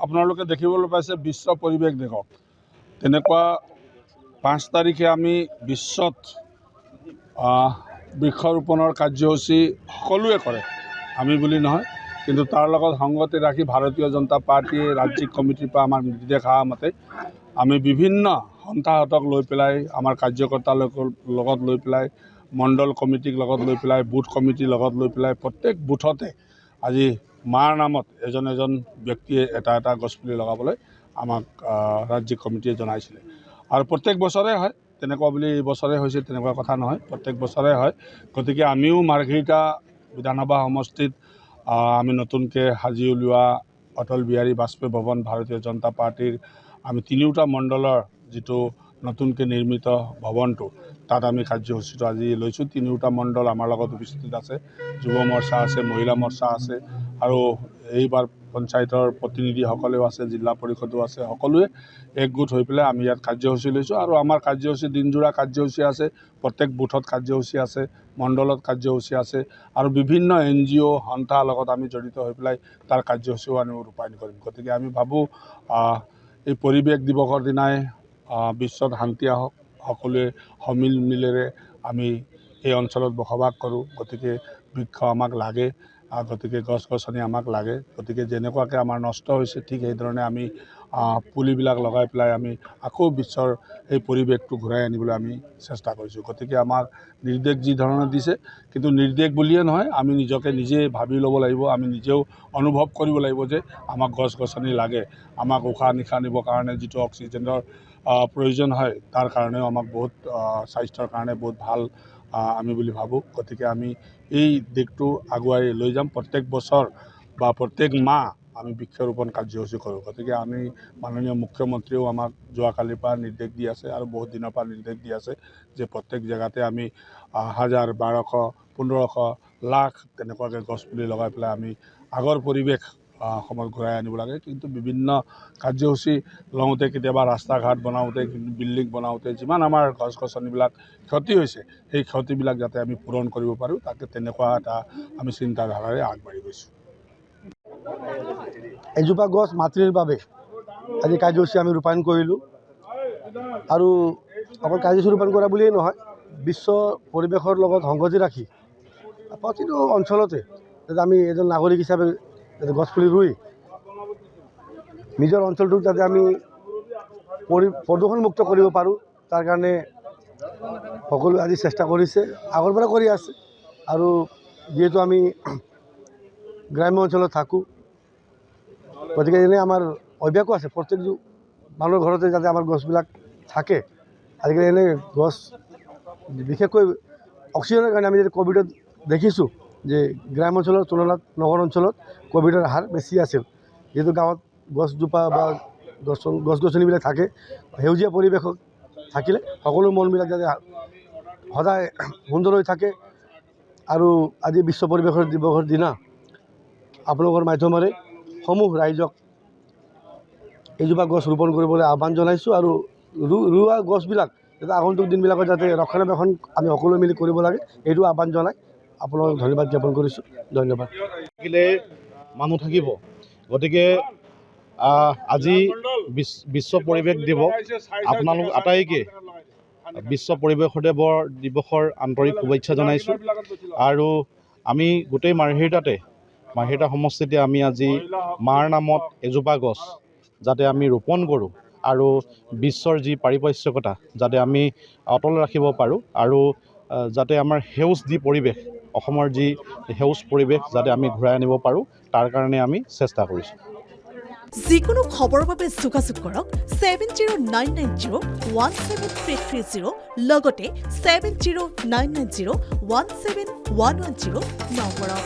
আপোনালোকে দেখিবলৈ পাইছে বিশ্ব পৰিৱেশ দিৱস তেনেকুৱা 5 তাৰিখে আমি বিশ্বত বৃক্ষৰোপণৰ কাৰ্যসূচী সকলোৱে কৰে, আমি বুলি নহয়, কিন্তু তাৰ লগত সংগতি ৰাখি ভাৰতীয় জনতা পাৰ্টীয়ে ৰাজ্যিক কমিটিৰ পৰা আমাৰ নিৰ্দেশ অহা মতে আমি বিভিন্ন সন্থাহঁতক লৈ পেলাই আমাৰ কাৰ্যকৰ্তাৰ লগত লৈ পেলাই মণ্ডল কমিটিক লগত লৈ পেলাই বুথ কমিটিৰ লগত লৈ পেলাই প্ৰত্যেক বুথতে আজি মাৰ নামত এজন ব্যক্তিয়ে এটা গছপুলি লগাবলৈ আমাক ৰাজ্যিক কমিটিয়ে জনাইছিলে আৰু প্ৰত্যেক বছৰে হয়, তেনেকুৱা বুলি এই বছৰে হৈছে তেনেকুৱা কথা নহয়, প্ৰত্যেক বছৰে হয়। গতিকে আমিও মাৰ্ঘেৰিটা বিধানসভা সমষ্টিত আমি নতুনকৈ সাজি উলিওৱা অটল বিহাৰী বাজপেয়ী ভৱন ভাৰতীয় জনতা পাৰ্টীৰ আমি 3টা মণ্ডলৰ যিটো নতুনকৈ নিৰ্মিত ভৱনটো তাত আমি কাৰ্যসূচীটো আজি লৈছোঁ। 3টা মণ্ডল আমাৰ লগত উপস্থিত আছে, যুৱ মৰ্চা আছে, মহিলা মৰ্চা আছে আৰু এইবাৰ পঞ্চায়তৰ প্ৰতিনিধিসকলেও আছে, জিলা পৰিষদো আছে, সকলোৱে একগোট হৈ পেলাই আমি ইয়াত কাৰ্যসূচী লৈছোঁ আৰু আমাৰ কাৰ্যসূচী দিনজোৰা কাৰ্যসূচী আছে, প্ৰত্যেক বুথত কাৰ্যসূচী আছে, মণ্ডলত কাৰ্যসূচী আছে আৰু বিভিন্ন NGO সন্থাৰ লগত আমি জড়িত হৈ পেলাই তাৰ কাৰ্যসূচীও আমি ৰূপায়ণ কৰিম। গতিকে আমি ভাবোঁ এই পৰিৱেশ দিৱসৰ দিনাই বিশ্বত শান্তি আহক, সকলোৱে সমিলমিলেৰে আমি এই অঞ্চলত বসবাস কৰোঁ। গতিকে বৃক্ষ আমাক লাগে, গতিকে গছ গছনি আমাক লাগে। গতিকে যেনেকুৱাকৈ আমাৰ নষ্ট হৈছে ঠিক সেইধৰণে আমি পুলিবিলাক লগাই পেলাই আমি আকৌ বিশ্বৰ এই পৰিৱেশটো ঘূৰাই আনিবলৈ আমি চেষ্টা কৰিছোঁ। গতিকে আমাক নিৰ্দেশ যি ধৰণে দিছে, কিন্তু নিৰ্দেশ বুলিয়ে নহয়, আমি নিজে ভাবি ল'ব লাগিব, আমি নিজেও অনুভৱ কৰিব লাগিব যে আমাক গছ গছনি লাগে, আমাক উশাহ নিশাহ নিবৰ কাৰণে যিটো অক্সিজেনৰ প্ৰয়োজন হয় তাৰ কাৰণেও আমাক বহুত স্বাস্থ্যৰ কাৰণে বহুত ভাল আমি বুলি ভাবোঁ। গতিকে আমি এই দিশটো আগুৱাই লৈ যাম। প্ৰত্যেক বছৰ বা প্ৰত্যেক মাহ আমি বৃক্ষৰোপণ কাৰ্যসূচী কৰোঁ। গতিকে আমি মাননীয় মুখ্যমন্ত্ৰীয়েও আমাক যোৱাকালিৰ পৰা নিৰ্দেশ দি আছে আৰু বহুত দিনৰ পৰা নিৰ্দেশ দি আছে যে প্ৰত্যেক জেগাতে আমি 1000, 1200, 1500, লাখ তেনেকুৱাকৈ গছপুলি লগাই পেলাই আমি আগৰ পৰিৱেশ সময়ত ঘূৰাই আনিব লাগে। কিন্তু বিভিন্ন কাৰ্যসূচী লওঁতে কেতিয়াবা ৰাস্তা ঘাট বনাওঁতে, বিল্ডিং বনাওঁতে যিমান আমাৰ গছ গছনিবিলাক ক্ষতি হৈছে সেই ক্ষতিবিলাক যাতে আমি পূৰণ কৰিব পাৰোঁ, তাকে তেনেকুৱা এটা আমি চিন্তাধাৰাৰে আগবাঢ়ি গৈছোঁ। এজোপা গছ মাতৃৰ বাবে আজি কাৰ্যসূচী আমি ৰূপায়ণ কৰিলোঁ আৰু অকল কাৰ্যসূচী ৰূপায়ণ কৰা বুলিয়েই নহয়, বিশ্ব পৰিৱেশৰ লগত সংগতি ৰাখি প্ৰতিটো অঞ্চলতে যাতে আমি এজন নাগৰিক হিচাপে যাতে গছপুলি ৰুই নিজৰ অঞ্চলটোক যাতে আমি প্ৰদূষণমুক্ত কৰিব পাৰোঁ, তাৰ কাৰণে সকলোৱে আজি চেষ্টা কৰিছে, আগৰ পৰা কৰি আছে। আৰু যিহেতু আমি গ্ৰাম্য অঞ্চলত থাকোঁ, গতিকে এনেই আমাৰ অভ্যাসো আছে, প্ৰত্যেক মানুহৰ ঘৰতে যাতে আমাৰ গছবিলাক থাকে। আজিকালি এনেই গছ বিশেষকৈ অক্সিজেনৰ কাৰণে আমি যদি ক'ভিডত দেখিছোঁ যে গ্ৰাম্য অঞ্চলৰ তুলনাত নগৰ অঞ্চলত ক'ভিডৰ হাৰ বেছি আছিল, যিহেতু গাঁৱত গছজোপা বা গছ গছনিবিলাক থাকে, সেউজীয়া পৰিৱেশত থাকিলে সকলো মনবিলাক যাতে সদায় সুন্দৰ হৈ থাকে। আৰু আজি বিশ্ব পৰিৱেশৰ দিৱসৰ দিনা আপোনালোকৰ মাধ্যমেৰে সমূহ ৰাইজক এজোপা গছ ৰোপণ কৰিবলৈ আহ্বান জনাইছোঁ আৰু ৰোৱা গছবিলাক যাতে আগন্তুক দিনবিলাকত যাতে ৰক্ষণাবেক্ষণ আমি সকলোৱে মিলি কৰিব লাগে, এইটো আহ্বান জনাই আপোনালোকক ধন্যবাদ জ্ঞাপন কৰিছোঁ। ধন্যবাদ। থাকিলে মানুহ থাকিব, গতিকে আজি বিশ্ব পৰিৱেশ দিৱস আপোনালোক আটাইকে বিশ্ব পৰিৱেশ দিৱসৰ আন্তৰিক শুভেচ্ছা জনাইছোঁ। আৰু আমি গোটেই মাৰ্ঘেৰিটা সমষ্টিতে আমি আজি মাৰ নামত এজোপা গছ যাতে আমি ৰোপণ কৰোঁ আৰু বিশ্বৰ যি পাৰিপাৰ্শ্বিকতা যাতে আমি অটল ৰাখিব পাৰোঁ আৰু যাতে আমাৰ সেউজ যি পৰিৱেশ, অসমৰ যি সেউজ পৰিৱেশ যাতে আমি ঘূৰাই আনিব পাৰোঁ, তাৰ কাৰণে আমি চেষ্টা কৰিছোঁ। যিকোনো খবৰৰ বাবে যোগাযোগ কৰক 7099017330 লগতে 7099017110 নম্বৰত।